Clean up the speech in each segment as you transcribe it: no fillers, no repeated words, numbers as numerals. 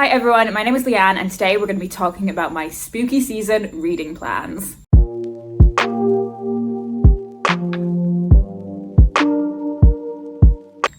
Hi everyone, my name is LEanne and today we're going to be talking about my spooky season reading plans.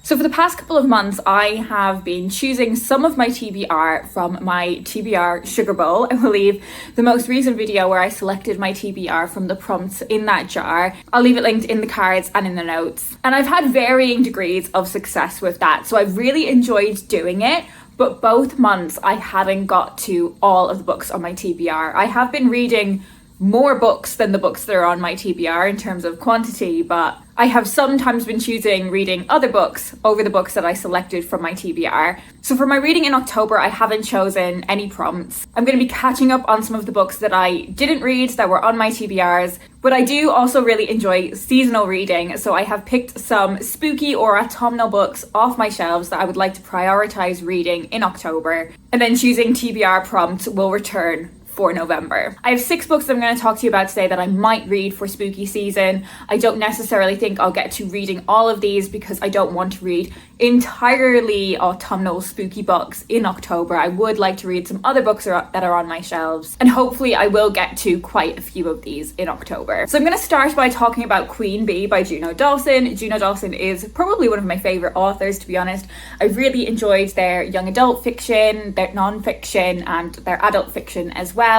So for the past couple of months, I have been choosing some of my TBR from my TBR sugar bowl. I will leave the most recent video where I selected my TBR from the prompts in that jar. I'll leave it linked in the cards and in the notes. And I've had varying degrees of success with that. So I've really enjoyed doing it. But both months I haven't got to all of the books on my TBR. I have been reading more books than the books that are on my TBR in terms of quantity, but I have sometimes been choosing reading other books over the books that I selected from my TBR. So for my reading in October, I haven't chosen any prompts. I'm going to be catching up on some of the books that I didn't read that were on my TBRs, but I do also really enjoy seasonal reading. So I have picked some spooky or autumnal books off my shelves that I would like to prioritize reading in October. And then choosing TBR prompts will return for November. I have 6 books that I'm going to talk to you about today that I might read for spooky season. I don't necessarily think I'll get to reading all of these because I don't want to read entirely autumnal spooky books in October. I would like to read some other books that are on my shelves, and hopefully I will get to quite a few of these in October. So I'm going to start by talking about Queen Bee by Juno Dawson. Juno Dawson is probably one of my favorite authors, to be honest. I really enjoyed their young adult fiction, their non-fiction, and their adult fiction as well.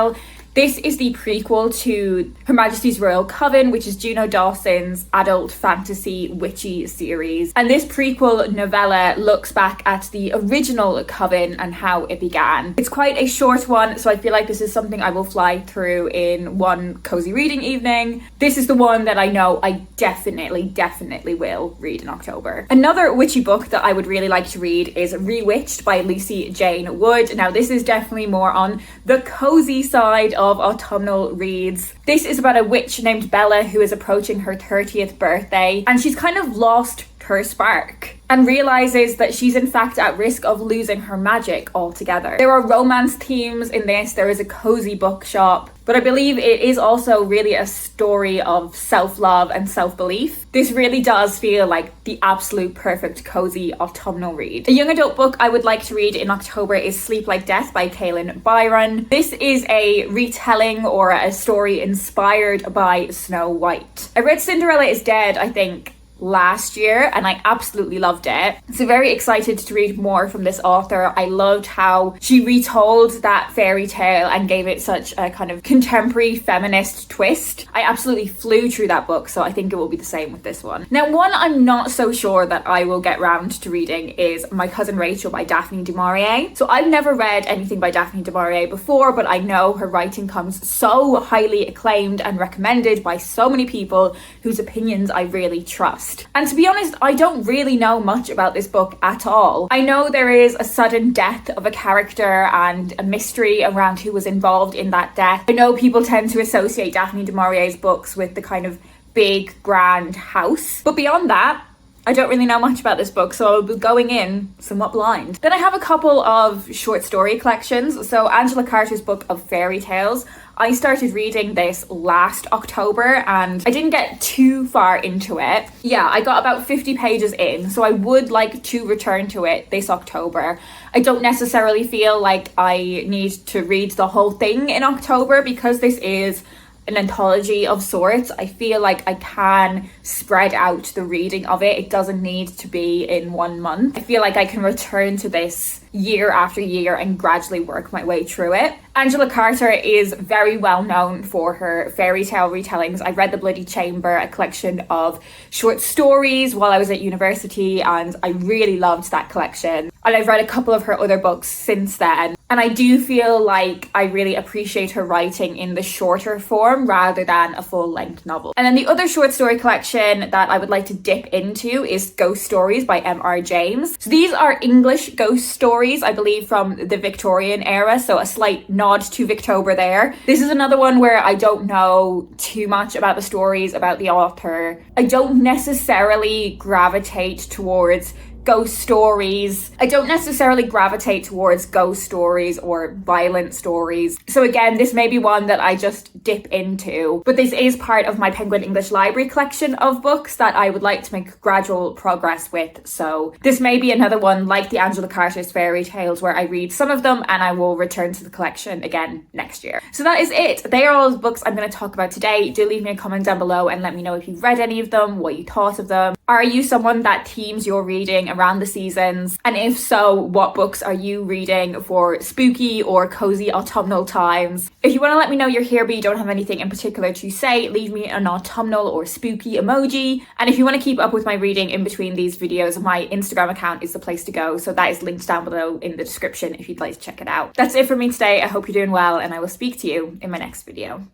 This is the prequel to Her Majesty's Royal Coven, which is Juno Dawson's adult fantasy witchy series. And this prequel novella looks back at the original Coven and how it began. It's quite a short one, so I feel like this is something I will fly through in one cozy reading evening. This is the one that I know I definitely will read in October. Another witchy book that I would really like to read is Rewitched by Lucy Jane Wood. Now this is definitely more on the cozy side of autumnal reads. This is about a witch named Bella who is approaching her 30th birthday, and she's kind of lost her spark and realizes that she's in fact at risk of losing her magic altogether. There are romance themes in this, there is a cozy bookshop, but I believe it is also really a story of self-love and self-belief. This really does feel like the absolute perfect cozy autumnal read. A young adult book I would like to read in October is Sleep Like Death by Kaylin Byron. This is a retelling or a story inspired by Snow White. I read Cinderella is Dead, I think, last year, and I absolutely loved it. So very excited to read more from this author. I loved how she retold that fairy tale and gave it such a kind of contemporary feminist twist. I absolutely flew through that book, so I think it will be the same with this one. Now, one I'm not so sure that I will get round to reading is My Cousin Rachel by Daphne du Maurier. So I've never read anything by Daphne du Maurier before, but I know her writing comes so highly acclaimed and recommended by so many people whose opinions I really trust. And to be honest, I don't really know much about this book at all. I know there is a sudden death of a character and a mystery around who was involved in that death. I know people tend to associate Daphne du Maurier's books with the kind of big, grand house. But beyond that, I don't really know much about this book, so I'll be going in somewhat blind. Then I have a couple of short story collections. So Angela Carter's book of fairy tales. I started reading this last October and I didn't get too far into it. Yeah, I got about 50 pages in, so I would like to return to it this October. I don't necessarily feel like I need to read the whole thing in October because this is an anthology of sorts. I feel like I can spread out the reading of it. It doesn't need to be in 1 month. I feel like I can return to this year after year and gradually work my way through it. Angela Carter is very well known for her fairy tale retellings. I read The Bloody Chamber, a collection of short stories while I was at university, and I really loved that collection. And I've read a couple of her other books since then. And I do feel like I really appreciate her writing in the shorter form rather than a full-length novel. And then the other short story collection that I would like to dip into is Ghost Stories by M.R. James. So these are English ghost stories, I believe, from the Victorian era, so a slight nod to Victober there. This is another one where I don't know too much about the stories, about the author. I don't necessarily gravitate towards ghost stories. I don't necessarily gravitate towards ghost stories or violent stories. So again, this may be one that I just dip into, but this is part of my Penguin English Library collection of books that I would like to make gradual progress with. So this may be another one like the Angela Carter's fairy tales where I read some of them and I will return to the collection again next year. So that is it. They are all the books I'm going to talk about today. Do leave me a comment down below and let me know if you've read any of them, what you thought of them. Are you someone that themes your reading around the seasons? And if so, what books are you reading for spooky or cozy autumnal times? If you want to let me know you're here but you don't have anything in particular to say, leave me an autumnal or spooky emoji. And if you want to keep up with my reading in between these videos, my Instagram account is the place to go. So that is linked down below in the description if you'd like to check it out. That's it for me today. I hope you're doing well and I will speak to you in my next video.